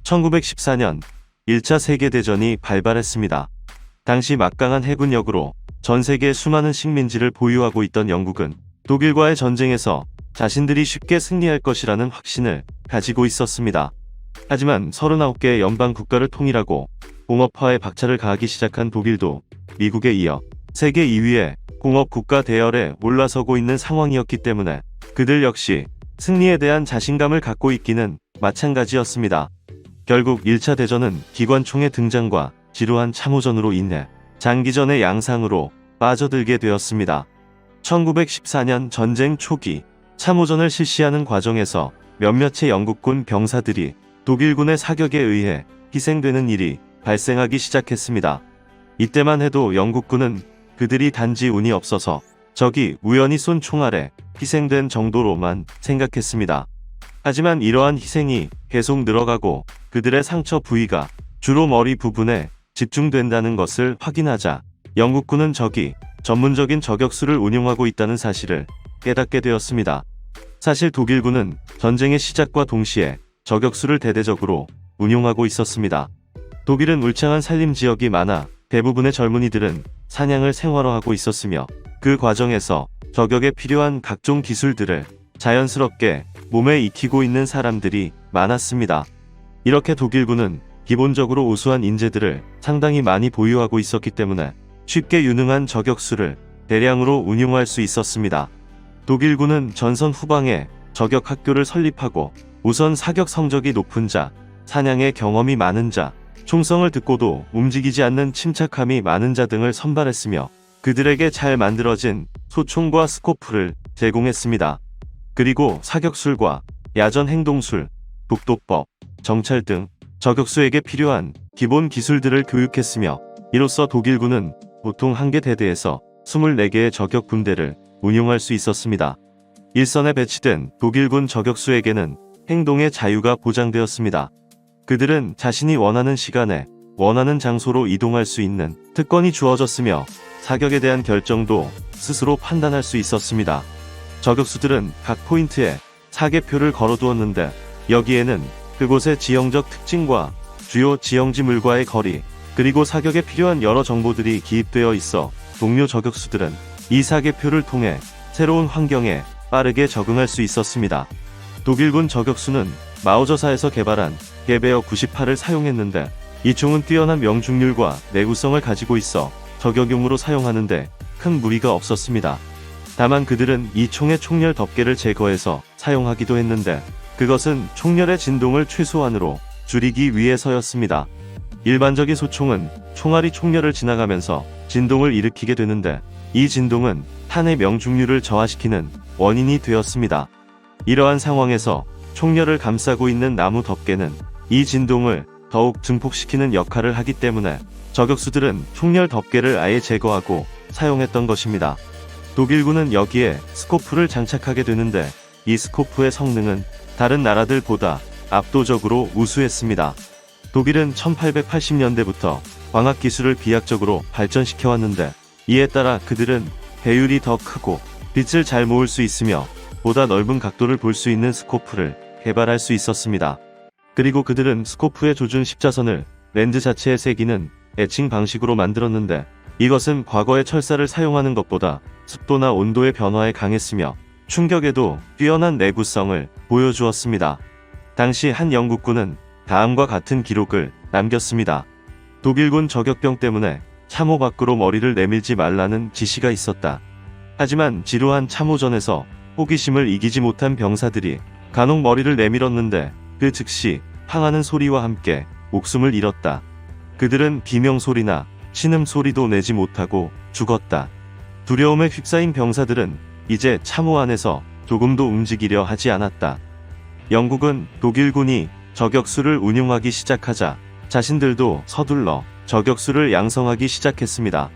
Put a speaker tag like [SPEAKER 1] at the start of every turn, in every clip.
[SPEAKER 1] 1914년 1차 세계대전이 발발했습니다. 당시 막강한 해군력으로 전 세계 수많은 식민지를 보유하고 있던 영국은 독일과의 전쟁에서 자신들이 쉽게 승리할 것이라는 확신을 가지고 있었습니다. 하지만 39개의 연방 국가를 통일하고 공업화에 박차를 가하기 시작한 독일도 미국에 이어 세계 2위의 공업국가 대열에 올라서고 있는 상황이었기 때문에 그들 역시 승리에 대한 자신감을 갖고 있기는 마찬가지였습니다. 결국 1차 대전은 기관총의 등장과 지루한 참호전으로 인해 장기전의 양상으로 빠져들게 되었습니다. 1914년 전쟁 초기 참호전을 실시하는 과정에서 몇몇의 영국군 병사들이 독일군의 사격에 의해 희생되는 일이 발생하기 시작했습니다. 이때만 해도 영국군은 그들이 단지 운이 없어서 적이 우연히 쏜 총알에 희생된 정도로만 생각했습니다. 하지만 이러한 희생이 계속 늘어가고 그들의 상처 부위가 주로 머리 부분에 집중된다는 것을 확인하자 영국군은 적이 전문적인 저격수를 운용하고 있다는 사실을 깨닫게 되었습니다. 사실 독일군은 전쟁의 시작과 동시에 저격수를 대대적으로 운용하고 있었습니다. 독일은 울창한 산림 지역이 많아 대부분의 젊은이들은 사냥을 생활화하고 있었으며 그 과정에서 저격에 필요한 각종 기술들을 자연스럽게 몸에 익히고 있는 사람들이 많았습니다. 이렇게 독일군은 기본적으로 우수한 인재들을 상당히 많이 보유하고 있었기 때문에 쉽게 유능한 저격수를 대량으로 운용할 수 있었습니다. 독일군은 전선 후방에 저격 학교를 설립하고 우선 사격 성적이 높은 자, 사냥의 경험이 많은 자, 총성을 듣고도 움직이지 않는 침착함이 많은 자 등을 선발했으며 그들에게 잘 만들어진 소총과 스코프를 제공했습니다. 그리고 사격술과 야전 행동술, 독도법, 정찰 등 저격수에게 필요한 기본 기술들을 교육했으며 이로써 독일군은 보통 한 개 대대에서 24개의 저격 군대를 운용할 수 있었습니다. 일선에 배치된 독일군 저격수에게는 행동의 자유가 보장되었습니다. 그들은 자신이 원하는 시간에 원하는 장소로 이동할 수 있는 특권이 주어졌으며 사격에 대한 결정도 스스로 판단할 수 있었습니다. 저격수들은 각 포인트에 사격표를 걸어두었는데 여기에는 그곳의 지형적 특징과 주요 지형지물과의 거리, 그리고 사격에 필요한 여러 정보들이 기입되어 있어 동료 저격수들은 이 사격표를 통해 새로운 환경에 빠르게 적응할 수 있었습니다. 독일군 저격수는 마오저사에서 개발한 게베어 98을 사용했는데 이 총은 뛰어난 명중률과 내구성을 가지고 있어 저격용으로 사용하는데 큰 무리가 없었습니다. 다만 그들은 이 총의 총열 덮개를 제거해서 사용하기도 했는데 그것은 총열의 진동을 최소한으로 줄이기 위해서였습니다. 일반적인 소총은 총알이 총열을 지나가면서 진동을 일으키게 되는데 이 진동은 탄의 명중률을 저하시키는 원인이 되었습니다. 이러한 상황에서 총열을 감싸고 있는 나무 덮개는 이 진동을 더욱 증폭시키는 역할을 하기 때문에 저격수들은 총열 덮개를 아예 제거하고 사용했던 것입니다. 독일군은 여기에 스코프를 장착하게 되는데 이 스코프의 성능은 다른 나라들보다 압도적으로 우수했습니다. 독일은 1880년대부터 광학 기술을 비약적으로 발전시켜왔는데 이에 따라 그들은 배율이 더 크고 빛을 잘 모을 수 있으며 보다 넓은 각도를 볼 수 있는 스코프를 개발할 수 있었습니다. 그리고 그들은 스코프의 조준 십자선을 렌즈 자체에 새기는 에칭 방식으로 만들었는데 이것은 과거의 철사를 사용하는 것보다 습도나 온도의 변화에 강했으며 충격에도 뛰어난 내구성을 보여주었습니다. 당시 한 영국군은 다음과 같은 기록을 남겼습니다. 독일군 저격병 때문에 참호 밖으로 머리를 내밀지 말라는 지시가 있었다. 하지만 지루한 참호전에서 호기심을 이기지 못한 병사들이 간혹 머리를 내밀었는데 그 즉시 항하는 소리와 함께 목숨을 잃었다. 그들은 비명소리나 신음소리도 내지 못하고 죽었다. 두려움에 휩싸인 병사들은 이제 참호 안에서 조금도 움직이려 하지 않았다. 영국은 독일군이 저격수를 운용하기 시작하자 자신들도 서둘러 저격수를 양성하기 시작했습니다.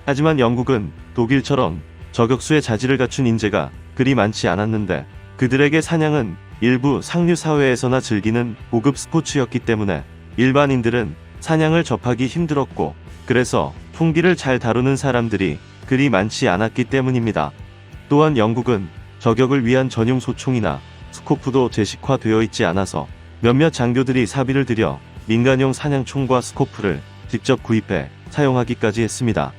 [SPEAKER 1] 하지만 영국은 독일처럼 저격수의 자질을 갖춘 인재가 그리 많지 않았는데 그들에게 사냥은 일부 상류 사회에서나 즐기는 고급 스포츠였기 때문에 일반인들은 사냥을 접하기 힘들었고 그래서 총기를 잘 다루는 사람들이 그리 많지 않았기 때문입니다. 또한 영국은 저격을 위한 전용 소총이나 스코프도 제식화되어 있지 않아서 몇몇 장교들이 사비를 들여 민간용 사냥총과 스코프를 직접 구입해 사용하기까지 했습니다.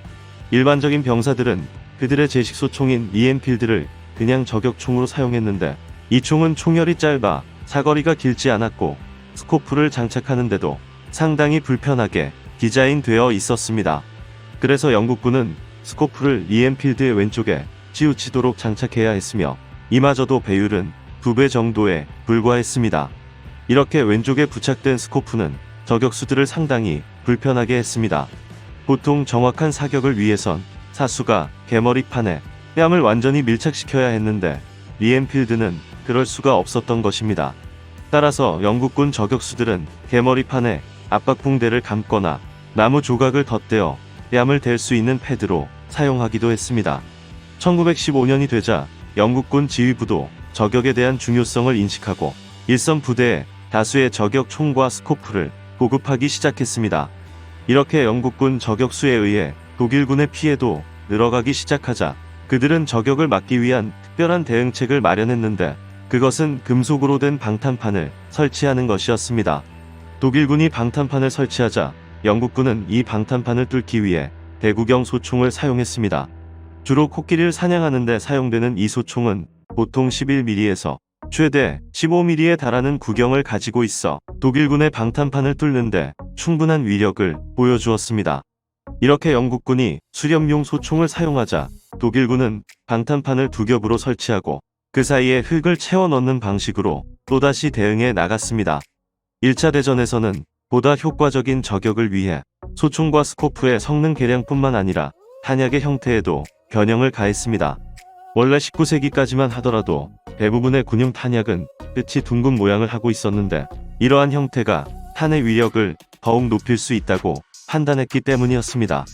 [SPEAKER 1] 일반적인 병사들은 그들의 제식소총인 EM필드를 그냥 저격총으로 사용했는데 이 총은 총열이 짧아 사거리가 길지 않았고 스코프를 장착하는데도 상당히 불편하게 디자인되어 있었습니다. 그래서 영국군은 스코프를 EM필드의 왼쪽에 치우치도록 장착해야 했으며 이마저도 배율은 2배 정도에 불과했습니다. 이렇게 왼쪽에 부착된 스코프는 저격수들을 상당히 불편하게 했습니다. 보통 정확한 사격을 위해선 사수가 개머리판에 뺨을 완전히 밀착시켜야 했는데 EM필드는 그럴 수가 없었던 것입니다. 따라서 영국군 저격수들은 개머리판에 압박붕대를 감거나 나무 조각을 덧대어 뺨을 댈 수 있는 패드로 사용하기도 했습니다. 1915년이 되자 영국군 지휘부도 저격에 대한 중요성을 인식하고 일선 부대에 다수의 저격 총과 스코프를 보급하기 시작했습니다. 이렇게 영국군 저격수에 의해 독일군의 피해도 늘어가기 시작하자 그들은 저격을 막기 위한 특별한 대응책을 마련했는데 그것은 금속으로 된 방탄판을 설치하는 것이었습니다. 독일군이 방탄판을 설치하자 영국군은 이 방탄판을 뚫기 위해 대구경 소총을 사용했습니다. 주로 코끼리를 사냥하는 데 사용되는 이 소총은 보통 11mm에서 최대 15mm에 달하는 구경을 가지고 있어 독일군의 방탄판을 뚫는데 충분한 위력을 보여주었습니다. 이렇게 영국군이 수렴용 소총을 사용하자 독일군은 방탄판을 2겹으로 설치하고 그 사이에 흙을 채워 넣는 방식으로 또다시 대응해 나갔습니다. 1차 대전에서는 보다 효과적인 저격을 위해 소총과 스코프의 성능 개량뿐만 아니라 탄약의 형태에도 변형을 가했습니다. 원래 19세기까지만 하더라도 대부분의 군용 탄약은 끝이 둥근 모양을 하고 있었는데 이러한 형태가 탄의 위력을 더욱 높일 수 있다고 판단했기 때문이었습니다.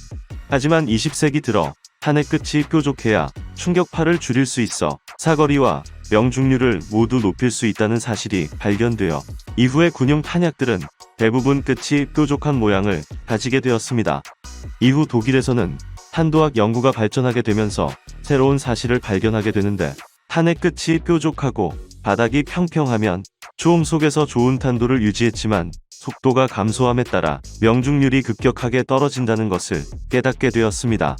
[SPEAKER 1] 하지만 20세기 들어 탄의 끝이 뾰족해야 충격파를 줄일 수 있어 사거리와 명중률을 모두 높일 수 있다는 사실이 발견되어 이후의 군용 탄약들은 대부분 끝이 뾰족한 모양을 가지게 되었습니다. 이후 독일에서는 탄도학 연구가 발전하게 되면서 새로운 사실을 발견하게 되는데 탄의 끝이 뾰족하고 바닥이 평평하면 초음 속에서 좋은 탄도를 유지했지만 속도가 감소함에 따라 명중률이 급격하게 떨어진다는 것을 깨닫게 되었습니다.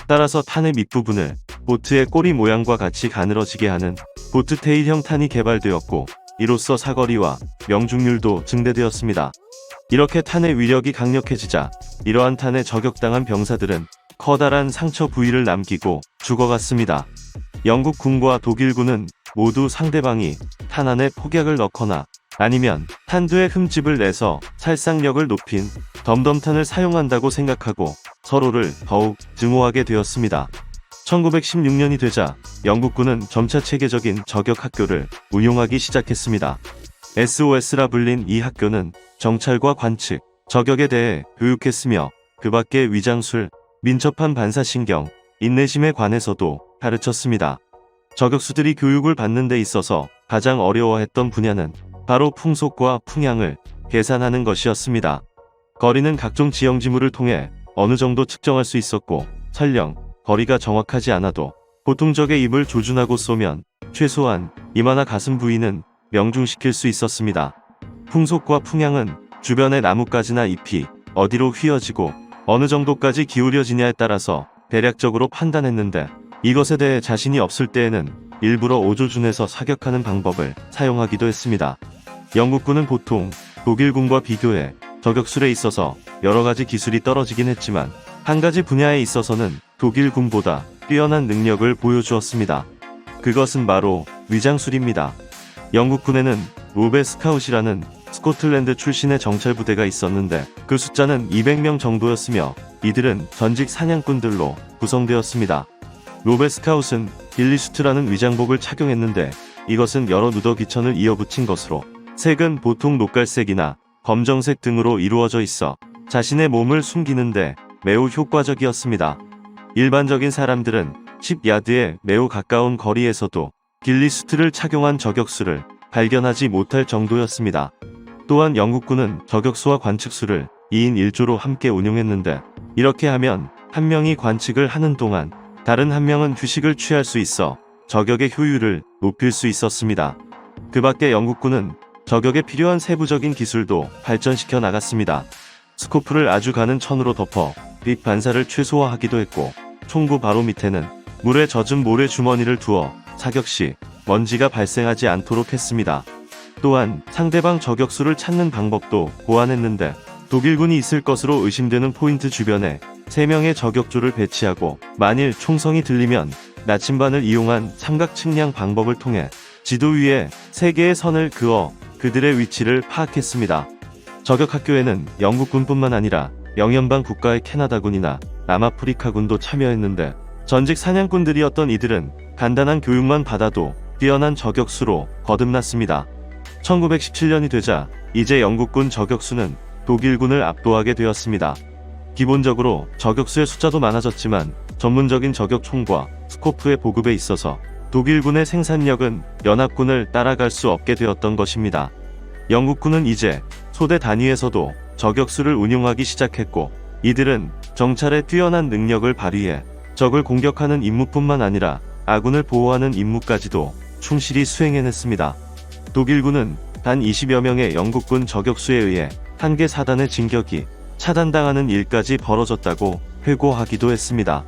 [SPEAKER 1] 따라서 탄의 밑부분을 보트의 꼬리 모양과 같이 가늘어지게 하는 보트테일형 탄이 개발되었고 이로써 사거리와 명중률도 증대되었습니다. 이렇게 탄의 위력이 강력해지자 이러한 탄에 저격당한 병사들은 커다란 상처 부위를 남기고 죽어갔습니다. 영국군과 독일군은 모두 상대방이 탄 안에 폭약을 넣거나 아니면 탄두에 흠집을 내서 살상력을 높인 덤덤탄을 사용한다고 생각하고 서로를 더욱 증오하게 되었습니다. 1916년이 되자 영국군은 점차 체계적인 저격 학교를 운용하기 시작했습니다. SOS라 불린 이 학교는 정찰과 관측, 저격에 대해 교육했으며 그 밖에 위장술, 민첩한 반사신경, 인내심에 관해서도 가르쳤습니다. 저격수들이 교육을 받는 데 있어서 가장 어려워했던 분야는 바로 풍속과 풍향을 계산하는 것이었습니다. 거리는 각종 지형지물을 통해 어느 정도 측정할 수 있었고 설령 거리가 정확하지 않아도 보통 적의 입을 조준하고 쏘면 최소한 이마나 가슴 부위는 명중시킬 수 있었습니다. 풍속과 풍향은 주변의 나뭇가지나 잎이 어디로 휘어지고 어느 정도까지 기울여지냐에 따라서 대략적으로 판단했는데 이것에 대해 자신이 없을 때에는 일부러 오조준해서 사격하는 방법을 사용하기도 했습니다. 영국군은 보통 독일군과 비교해 저격술에 있어서 여러가지 기술이 떨어지긴 했지만 한 가지 분야에 있어서는 독일군보다 뛰어난 능력을 보여주었습니다. 그것은 바로 위장술입니다. 영국군에는 로베 스카웃이라는 스코틀랜드 출신의 정찰부대가 있었는데 그 숫자는 200명 정도였으며 이들은 전직 사냥꾼들로 구성되었습니다. 로베 스카웃은 길리슈트라는 위장복을 착용했는데 이것은 여러 누더기천을 이어붙인 것으로 색은 보통 녹갈색이나 검정색 등으로 이루어져 있어 자신의 몸을 숨기는데 매우 효과적이었습니다. 일반적인 사람들은 10야드에 매우 가까운 거리에서도 길리슈트를 착용한 저격수를 발견하지 못할 정도였습니다. 또한 영국군은 저격수와 관측수를 2인 1조로 함께 운용했는데 이렇게 하면 한 명이 관측을 하는 동안 다른 한 명은 휴식을 취할 수 있어 저격의 효율을 높일 수 있었습니다. 그 밖에 영국군은 저격에 필요한 세부적인 기술도 발전시켜 나갔습니다. 스코프를 아주 가는 천으로 덮어 빛 반사를 최소화하기도 했고, 총구 바로 밑에는 물에 젖은 모래 주머니를 두어 사격 시 먼지가 발생하지 않도록 했습니다. 또한 상대방 저격수를 찾는 방법도 보완했는데, 독일군이 있을 것으로 의심되는 포인트 주변에 3명의 저격조를 배치하고 만일 총성이 들리면 나침반을 이용한 삼각 측량 방법을 통해 지도 위에 3개의 선을 그어 그들의 위치를 파악했습니다. 저격학교에는 영국군뿐만 아니라 영연방 국가의 캐나다군이나 남아프리카군도 참여했는데, 전직 사냥꾼들이었던 이들은 간단한 교육만 받아도 뛰어난 저격수로 거듭났습니다. 1917년이 되자 이제 영국군 저격수는 독일군을 압도하게 되었습니다. 기본적으로 저격수의 숫자도 많아졌지만 전문적인 저격총과 스코프의 보급에 있어서 독일군의 생산력은 연합군을 따라갈 수 없게 되었던 것입니다. 영국군은 이제 소대 단위에서도 저격수를 운용하기 시작했고, 이들은 정찰에 뛰어난 능력을 발휘해 적을 공격하는 임무뿐만 아니라 아군을 보호하는 임무까지도 충실히 수행해냈습니다. 독일군은 단 20여 명의 영국군 저격수에 의해 한 개 사단의 진격이 차단당하는 일까지 벌어졌다고 회고하기도 했습니다.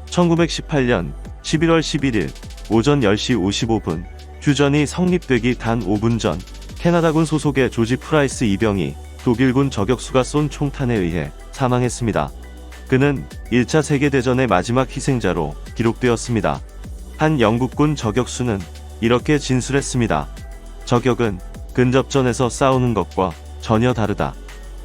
[SPEAKER 1] 1918년 11월 11일 오전 10시 55분, 휴전이 성립되기 단 5분 전, 캐나다군 소속의 조지 프라이스 이병이 독일군 저격수가 쏜 총탄에 의해 사망했습니다. 그는 1차 세계대전의 마지막 희생자로 기록되었습니다. 한 영국군 저격수는 이렇게 진술했습니다. 저격은 근접전에서 싸우는 것과 전혀 다르다.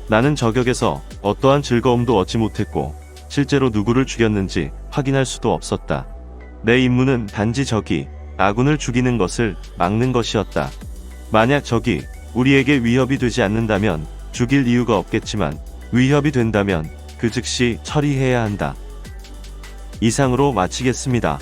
[SPEAKER 1] 나는 저격에서 어떠한 즐거움도 얻지 못했고, 실제로 누구를 죽였는지 확인할 수도 없었다. 내 임무는 단지 적이 아군을 죽이는 것을 막는 것이었다. 만약 적이 우리에게 위협이 되지 않는다면 죽일 이유가 없겠지만, 위협이 된다면 그 즉시 처리해야 한다. 이상으로 마치겠습니다.